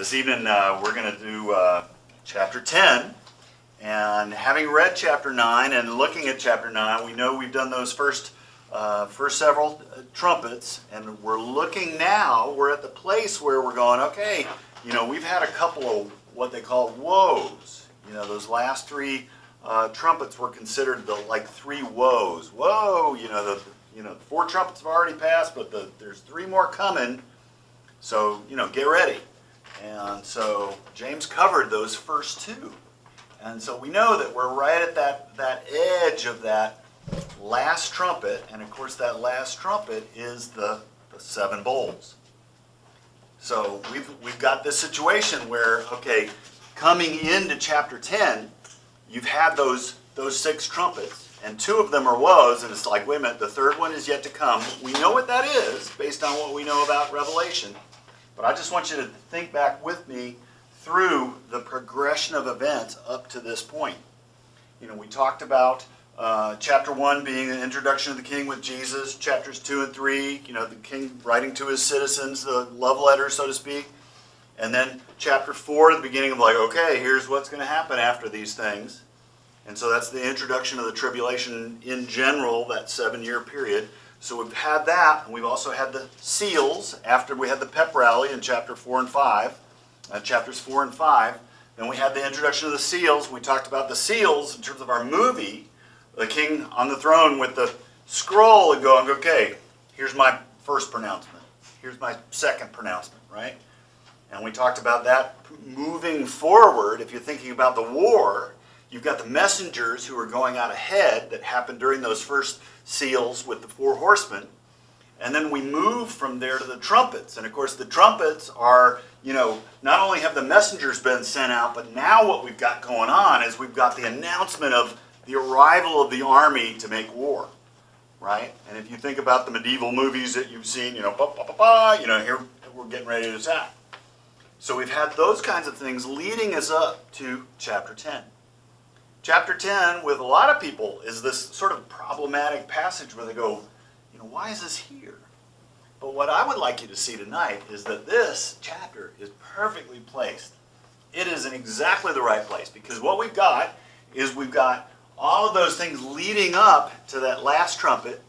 This evening we're going to do chapter 10, and having read chapter 9 and looking at chapter 9, we know we've done those first several trumpets, and we're looking now, we're at the place where we're going, okay, you know, we've had a couple of what they call woes. You know, those last three trumpets were considered the like three woes. Woe, the four trumpets have already passed, but there's three more coming. So, get ready. And so James covered those first two. And so we know that we're right at that edge of that last trumpet. And of course that last trumpet is the seven bowls. So we've got this situation where, okay, coming into chapter 10, you've had those six trumpets. And two of them are woes, and it's like, wait a minute, the third one is yet to come. We know what that is based on what we know about Revelation. But I just want you to think back with me through the progression of events up to this point. We talked about chapter 1 being an introduction of the king with Jesus, chapters 2 and 3, the king writing to his citizens, the love letter, so to speak. And then chapter 4, the beginning of like, okay, here's what's going to happen after these things. And so that's the introduction of the tribulation in general, that 7-year period. So we've had that, and we've also had the seals after we had the pep rally in chapters 4 and 5. Then we had the introduction of the seals. We talked about the seals in terms of our movie, the king on the throne with the scroll and going, okay, here's my first pronouncement. Here's my second pronouncement, right? And we talked about that moving forward. If you're thinking about the war, you've got the messengers who are going out ahead that happened during those first seals with the 4 horsemen. And then we move from there to the trumpets. And of course the trumpets are, not only have the messengers been sent out, but now what we've got going on is we've got the announcement of the arrival of the army to make war, right? And if you think about the medieval movies that you've seen, here we're getting ready to attack. So we've had those kinds of things leading us up to chapter 10. Chapter 10, with a lot of people, is this sort of problematic passage where they go, why is this here? But what I would like you to see tonight is that this chapter is perfectly placed. It is in exactly the right place, because what we've got is we've got all of those things leading up to that last trumpet.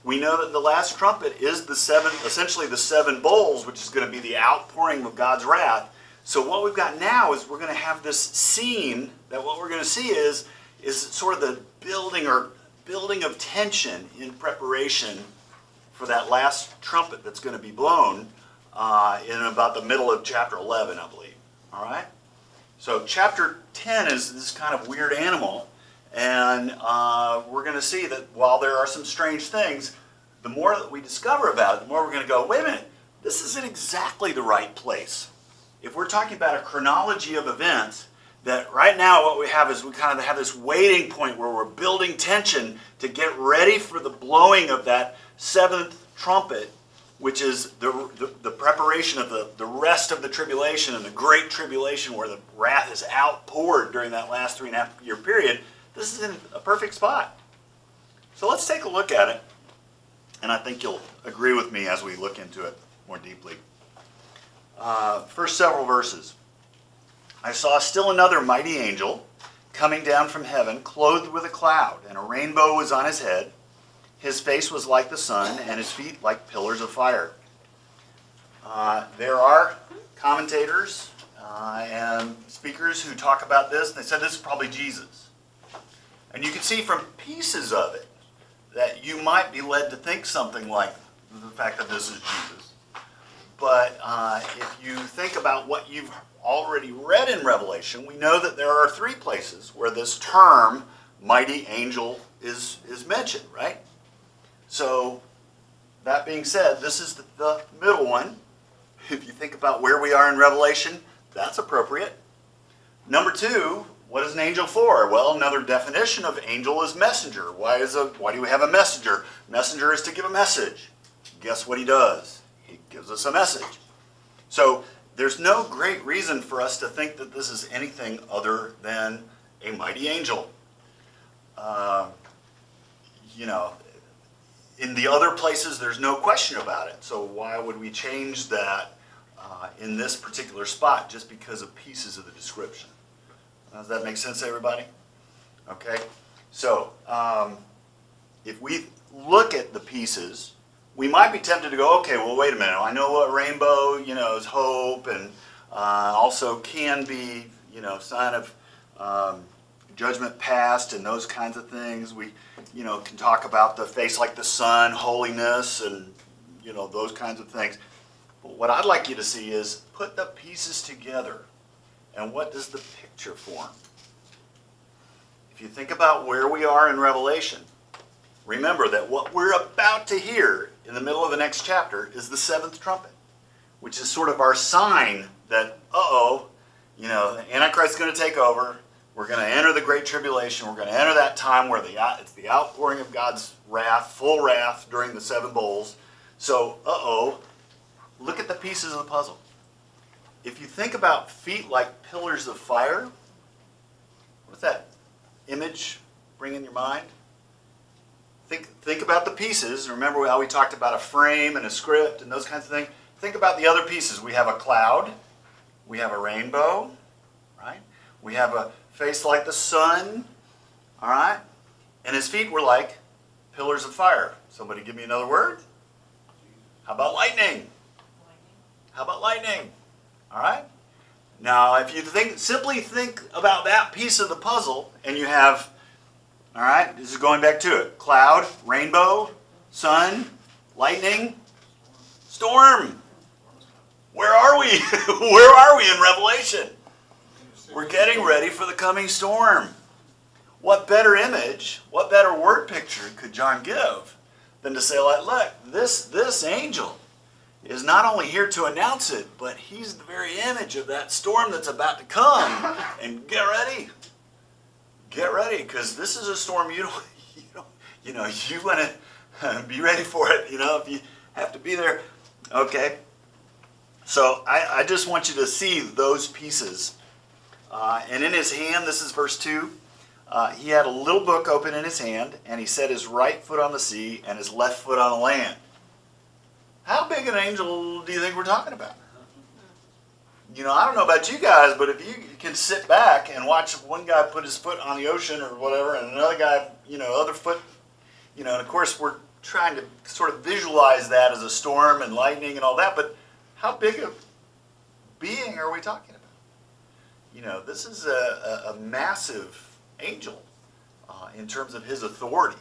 We know that the last trumpet is essentially the 7 bowls, which is going to be the outpouring of God's wrath. So what we've got now is we're going to have this scene that what we're going to see is sort of the building of tension in preparation for that last trumpet that's going to be blown in about the middle of chapter 11, I believe. All right? So chapter 10 is this kind of weird animal, and we're going to see that while there are some strange things, the more that we discover about it, the more we're going to go, wait a minute, this isn't exactly the right place. If we're talking about a chronology of events, that right now what we have is we kind of have this waiting point where we're building tension to get ready for the blowing of that 7th trumpet, which is the preparation of the rest of the tribulation and the Great Tribulation, where the wrath is outpoured during that last 3.5-year period. This is in a perfect spot. So let's take a look at it, and I think you'll agree with me as we look into it more deeply. First several verses. I saw still another mighty angel coming down from heaven, clothed with a cloud, and a rainbow was on his head. His face was like the sun, and his feet like pillars of fire. There are commentators and speakers who talk about this. They said this is probably Jesus. And you can see from pieces of it that you might be led to think something like the fact that this is Jesus. But if you think about what you've already read in Revelation, we know that there are 3 places where this term, mighty angel, is mentioned, right? So, that being said, this is the middle one. If you think about where we are in Revelation, that's appropriate. Number 2, what is an angel for? Well, another definition of angel is messenger. Why do we have a messenger? Messenger is to give a message. Guess what he does? He gives us a message. So there's no great reason for us to think that this is anything other than a mighty angel. In the other places, there's no question about it. So why would we change that in this particular spot just because of pieces of the description. Does that make sense to everybody? Okay, so if we look at the pieces, we might be tempted to go, okay, well, wait a minute. I know what rainbow, is hope, and also can be, sign of judgment past and those kinds of things. We, can talk about the face like the sun, holiness, and, those kinds of things. But what I'd like you to see is put the pieces together, and what does the picture form? If you think about where we are in Revelation, remember that what we're about to hear in the middle of the next chapter is the seventh trumpet, which is sort of our sign that, the Antichrist is going to take over. We're going to enter the Great Tribulation. We're going to enter that time where it's the outpouring of God's wrath, full wrath during the seven bowls. So, look at the pieces of the puzzle. If you think about feet like pillars of fire, what's that image bring in your mind? Think about the pieces. Remember how we talked about a frame and a script and those kinds of things? Think about the other pieces. We have a cloud. We have a rainbow, right? We have a face like the sun, all right? And his feet were like pillars of fire. Somebody give me another word? How about lightning? How about lightning? All right? Now, if you simply think about that piece of the puzzle, and you have, all right, this is going back to it. Cloud, rainbow, sun, lightning, storm. Where are we? Where are we in Revelation? We're getting ready for the coming storm. What better image, what better word picture could John give than to say, like, look, this angel is not only here to announce it, but he's the very image of that storm that's about to come. And get ready. Get ready, because this is a storm you want to be ready for it, if you have to be there. Okay. So I just want you to see those pieces. And in his hand, this is verse 2, he had a little book open in his hand, and he set his right foot on the sea and his left foot on the land. How big an angel do you think we're talking about? I don't know about you guys, but if you can sit back and watch one guy put his foot on the ocean or whatever, and another guy, other foot, and of course we're trying to sort of visualize that as a storm and lightning and all that, but how big a being are we talking about? This is a massive angel in terms of his authority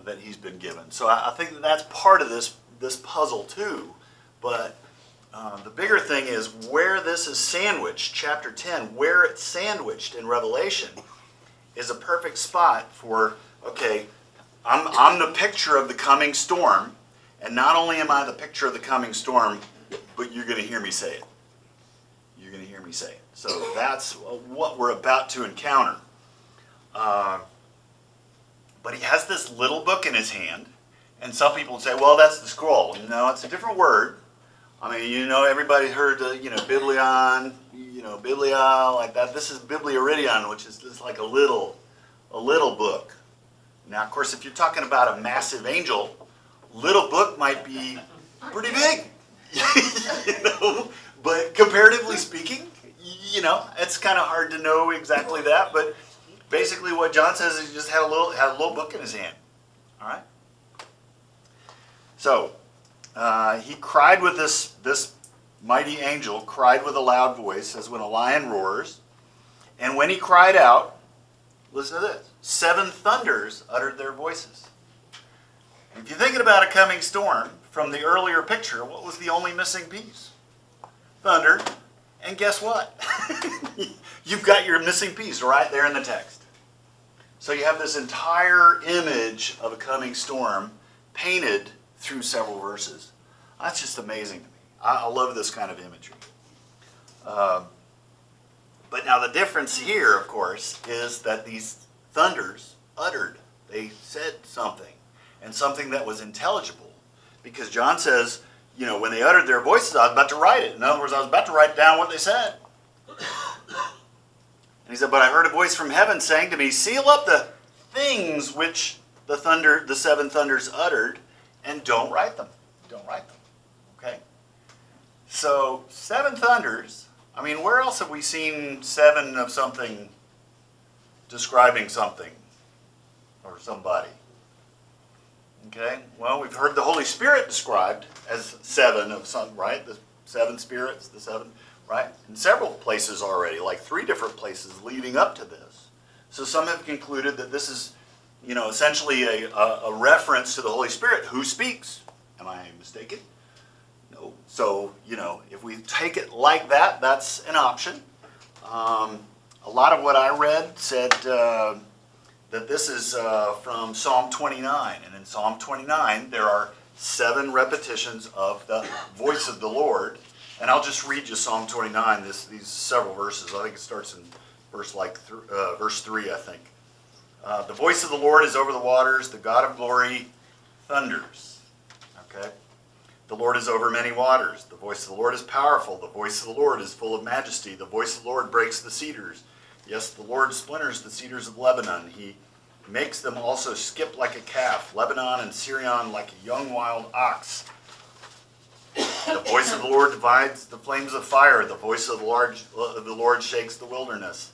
that he's been given. So I think that's part of this puzzle too. But the bigger thing is where this is sandwiched, chapter 10, where it's sandwiched in Revelation is a perfect spot for, okay, I'm the picture of the coming storm, and not only am I the picture of the coming storm, but you're going to hear me say it. You're going to hear me say it. So that's what we're about to encounter. But he has this little book in his hand, and some people say, well, that's the scroll. No, it's a different word. I mean, everybody heard the, biblion, biblia, like that. This is biblioridion, which is just like a little book. Now, of course, if you're talking about a massive angel, little book might be pretty big, But comparatively speaking, it's kind of hard to know exactly that. But basically, what John says is he just had a little book in his hand. All right. So he cried with this mighty angel cried with a loud voice, as when a lion roars. And when he cried out, listen to this: 7 thunders uttered their voices. If you're thinking about a coming storm, from the earlier picture, what was the only missing piece? Thunder. And guess what? You've got your missing piece right there in the text. So you have this entire image of a coming storm painted through several verses. That's just amazing to me. I love this kind of imagery. But now the difference here, of course, is that these thunders uttered. They said something, and something that was intelligible. Because John says, when they uttered their voices, I was about to write it. In other words, I was about to write down what they said. And he said, but I heard a voice from heaven saying to me, seal up the things which the 7 thunders uttered, and don't write them. Don't write them. Okay? So 7 thunders. I mean, where else have we seen 7 of something describing something or somebody? Okay, well, we've heard the Holy Spirit described as 7 of some, right? The 7 spirits, the 7, right? In several places already, like 3 different places leading up to this. So some have concluded that this is, essentially a reference to the Holy Spirit. Who speaks? Am I mistaken? No. So, if we take it like that, that's an option. A lot of what I read said that this is from Psalm 29. And in Psalm 29, there are 7 repetitions of the voice of the Lord. And I'll just read you Psalm 29, these several verses. I think it starts in verse 3, I think. The voice of the Lord is over the waters. The God of glory thunders. Okay? The Lord is over many waters. The voice of the Lord is powerful. The voice of the Lord is full of majesty. The voice of the Lord breaks the cedars. Yes, the Lord splinters the cedars of Lebanon. He makes them also skip like a calf. Lebanon and Syrian like a young wild ox. The voice of the Lord divides the flames of fire. The voice of the Lord shakes the wilderness.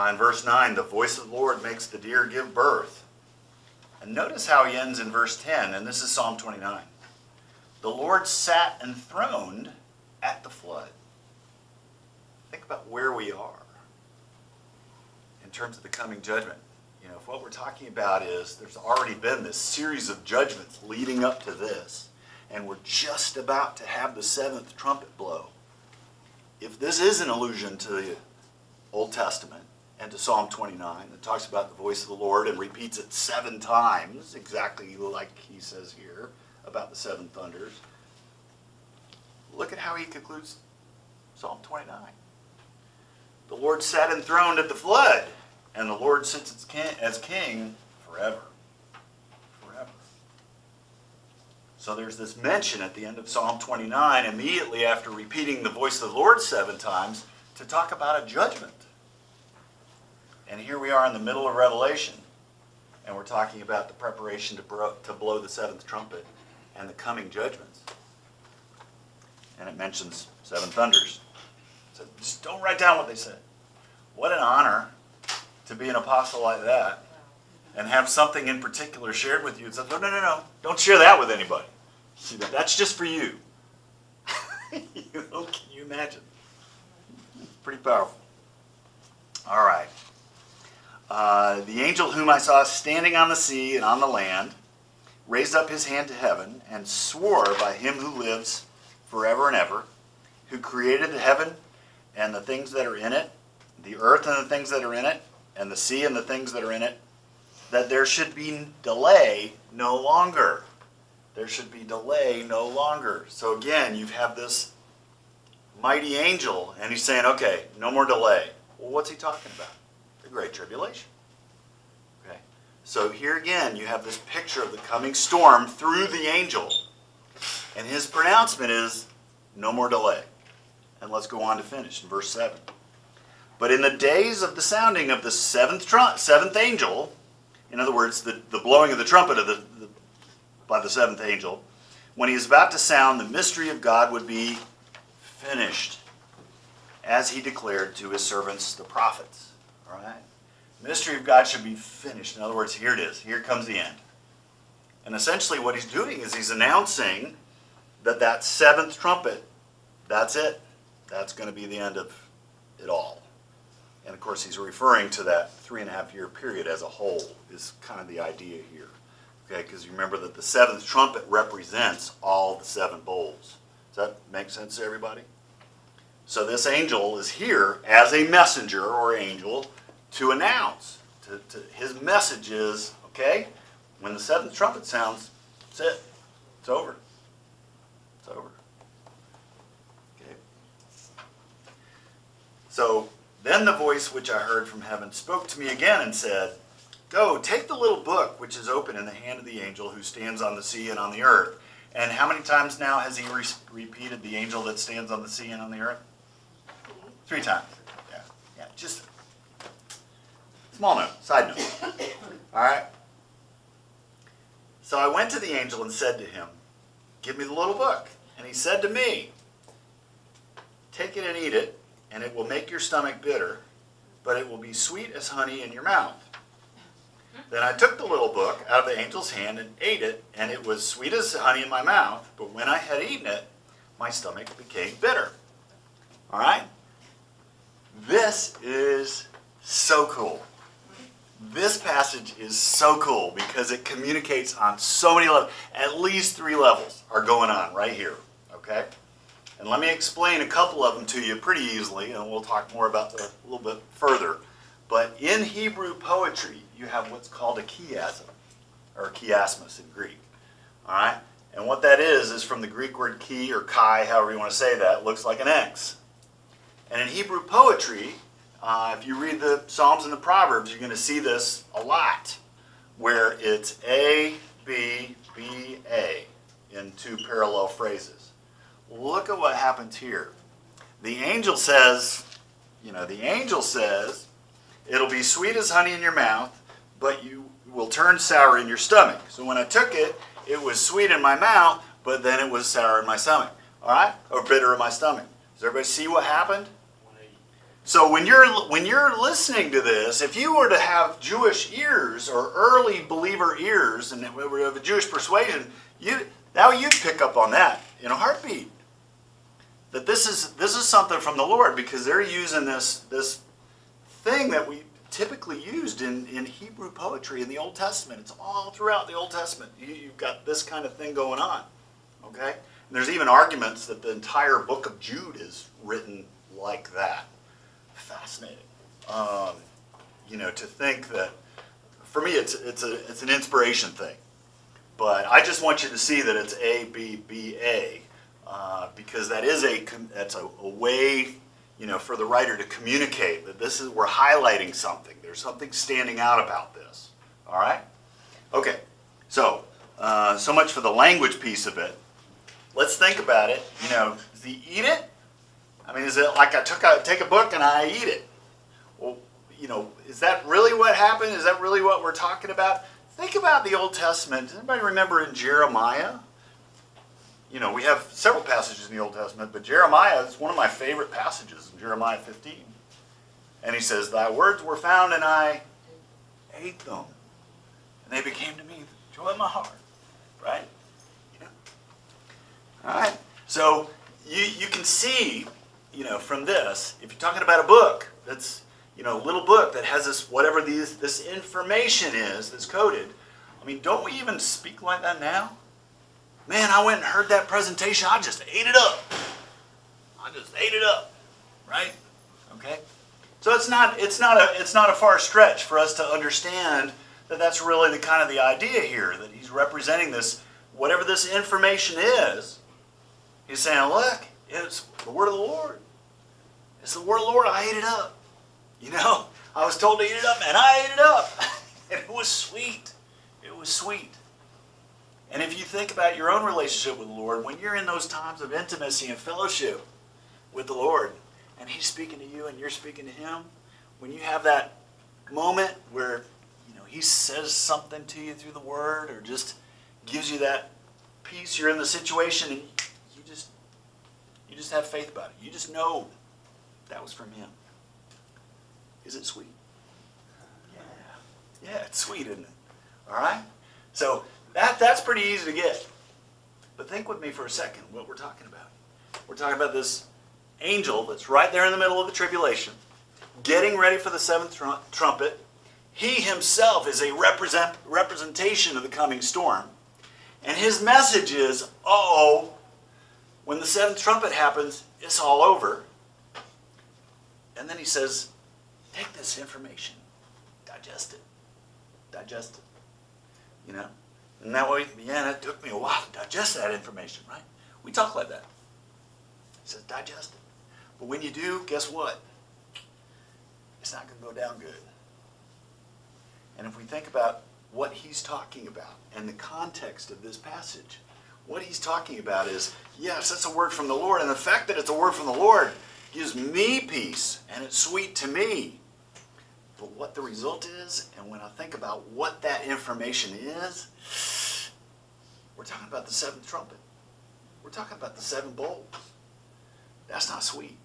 In verse 9, the voice of the Lord makes the deer give birth. And notice how he ends in verse 10, and this is Psalm 29. The Lord sat enthroned at the flood. Think about where we are in terms of the coming judgment. If what we're talking about is there's already been this series of judgments leading up to this, and we're just about to have the 7th trumpet blow. If this is an allusion to the Old Testament and to Psalm 29 that talks about the voice of the Lord and repeats it 7 times, exactly like he says here about the 7 thunders, look at how he concludes Psalm 29. The Lord sat enthroned at the flood, and the Lord sits as king forever. Forever. So there's this mention at the end of Psalm 29, immediately after repeating the voice of the Lord 7 times, to talk about a judgment. And here we are in the middle of Revelation, and we're talking about the preparation to blow the 7th trumpet and the coming judgments. And it mentions 7 thunders. So just don't write down what they said. What an honor to be an apostle like that and have something in particular shared with you. It says, no, don't share that with anybody. That's just for you. Can you imagine? Pretty powerful. All right. The angel whom I saw standing on the sea and on the land raised up his hand to heaven and swore by him who lives forever and ever, who created the heaven and the things that are in it, the earth and the things that are in it, and the sea and the things that are in it, that there should be delay no longer. There should be delay no longer. So again, you have this mighty angel, and he's saying, okay, no more delay. Well, what's he talking about? The Great Tribulation. Okay. So here again, you have this picture of the coming storm through the angel. And his pronouncement is, no more delay. And let's go on to finish in verse 7. But in the days of the sounding of the 7th angel, in other words, the blowing of the trumpet by the 7th angel, when he is about to sound, the mystery of God would be finished, as he declared to his servants, the prophets. All right? The mystery of God should be finished. In other words, here it is. Here comes the end. And essentially what he's doing is he's announcing that 7th trumpet, that's it. That's going to be the end of it all. And of course he's referring to that 3.5-year period as a whole is kind of the idea here. Okay, because you remember that the 7th trumpet represents all the 7 bowls. Does that make sense to everybody? So this angel is here as a messenger or angel to announce. His message is, okay, when the 7th trumpet sounds, that's it. It's over. It's over. Okay. So then the voice which I heard from heaven spoke to me again and said, go, take the little book which is open in the hand of the angel who stands on the sea and on the earth. And how many times now has he repeated the angel that stands on the sea and on the earth? 3 times. Yeah. Just small note, side note. All right. So I went to the angel and said to him, give me the little book. And he said to me, take it and eat it, and it will make your stomach bitter, but it will be sweet as honey in your mouth. Then I took the little book out of the angel's hand and ate it, and it was sweet as honey in my mouth, but when I had eaten it, my stomach became bitter. All right? This is so cool. This passage is so cool because it communicates on so many levels. At least 3 levels are going on right here, okay? And let me explain a couple of them to you pretty easily, and we'll talk more about that a little bit further. But in Hebrew poetry, you have what's called a chiasm, or chiasmus in Greek, all right? And what that is from the Greek word chi or chi, however you want to say that, looks like an X. And in Hebrew poetry, if you read the Psalms and the Proverbs, you're going to see this a lot, where it's A, B, B, A in 2 parallel phrases. Look at what happens here. The angel says, it'll be sweet as honey in your mouth, but you will turn sour in your stomach. So when I took it, it was sweet in my mouth, but then it was sour in my stomach. All right? Or bitter in my stomach. Does everybody see what happened? So when you're listening to this, if you were to have Jewish ears or early believer ears and of a Jewish persuasion, you'd pick up on that in a heartbeat. That this is something from the Lord, because they're using this thing that we typically used in Hebrew poetry in the Old Testament. It's all throughout the Old Testament. You've got this kind of thing going on. Okay? And there's even arguments that the entire book of Jude is written like that. Fascinating. To think that, for me, it's an inspiration thing. But I just want you to see that it's A, B, B, A, because that's a way, for the writer to communicate that we're highlighting something. There's something standing out about this. All right? Okay. So, so much for the language piece of it. Let's think about it. Does he eat it? I mean, is it like I take a book and I eat it? Well, is that really what happened? Is that really what we're talking about? Think about the Old Testament. Does anybody remember in Jeremiah? We have several passages in the Old Testament, but Jeremiah is one of my favorite passages in Jeremiah 15. And he says, "Thy words were found and I ate them. And they became to me the joy of my heart." Right? All right. So you can see, from this, if you're talking about a book that's, a little book that has this, whatever this information is that's coded, I mean, don't we even speak like that now? Man, I went and heard that presentation. I just ate it up. Right? Okay? So it's not a far stretch for us to understand that that's really the idea here, that he's representing this, whatever this information is. He's saying, look, it's the word of the Lord. It's the word of the Lord. I ate it up. I was told to eat it up, and I ate it up. And it was sweet. It was sweet. And if you think about your own relationship with the Lord, when you're in those times of intimacy and fellowship with the Lord, and he's speaking to you and you're speaking to him, when you have that moment where he says something to you through the word, or just gives you that peace, you're in the situation and you just have faith about it. You just know that was from him. Is it sweet? Yeah, it's sweet, isn't it? All right? So that's pretty easy to get. But think with me for a second what we're talking about. We're talking about this angel that's right there in the middle of the tribulation, getting ready for the 7th trumpet. He himself is a representation of the coming storm. And his message is, when the 7th trumpet happens, it's all over. And then he says, take this information, digest it. And that way, it took me a while to digest that information, right? We talk like that. He says, digest it. But when you do, guess what? It's not going to go down good. And if we think about what he's talking about and the context of this passage, what he's talking about is, yes, that's a word from the Lord. And the fact that it's a word from the Lord gives me peace, and it's sweet to me. But what the result is, and when I think about what that information is, we're talking about the 7th trumpet. We're talking about the 7 bowls. That's not sweet.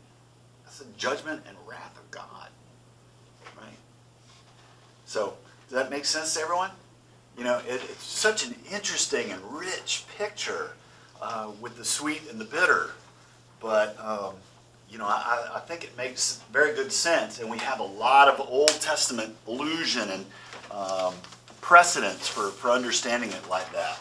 That's the judgment and wrath of God, right? So, does that make sense to everyone? You know, it's such an interesting and rich picture with the sweet and the bitter. But, you know, I think it makes very good sense. And we have a lot of Old Testament allusion and precedents for understanding it like that.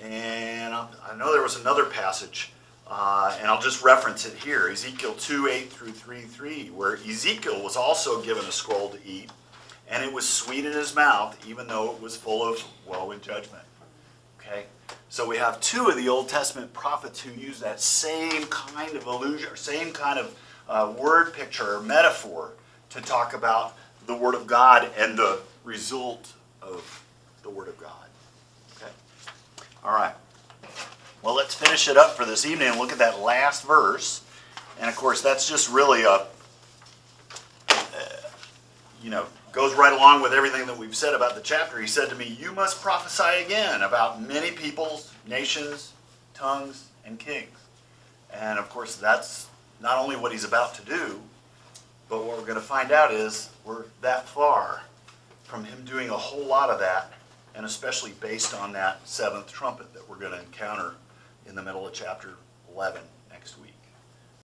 And I know there was another passage, and I'll just reference it here, Ezekiel 2:8 through 3:3, where Ezekiel was also given a scroll to eat, and it was sweet in his mouth, even though it was full of woe and judgment. Okay? So we have two of the Old Testament prophets who use that same kind of allusion, or same kind of word picture or metaphor to talk about the Word of God and the result of the Word of God. Okay? All right. Well, let's finish it up for this evening and look at that last verse. And of course, that's just really you know, goes right along with everything that we've said about the chapter. He said to me, "You must prophesy again about many peoples, nations, tongues, and kings." And of course, that's not only what he's about to do, but what we're going to find out is we're that far from him doing a whole lot of that, and especially based on that seventh trumpet that we're going to encounter in the middle of chapter 11 next week.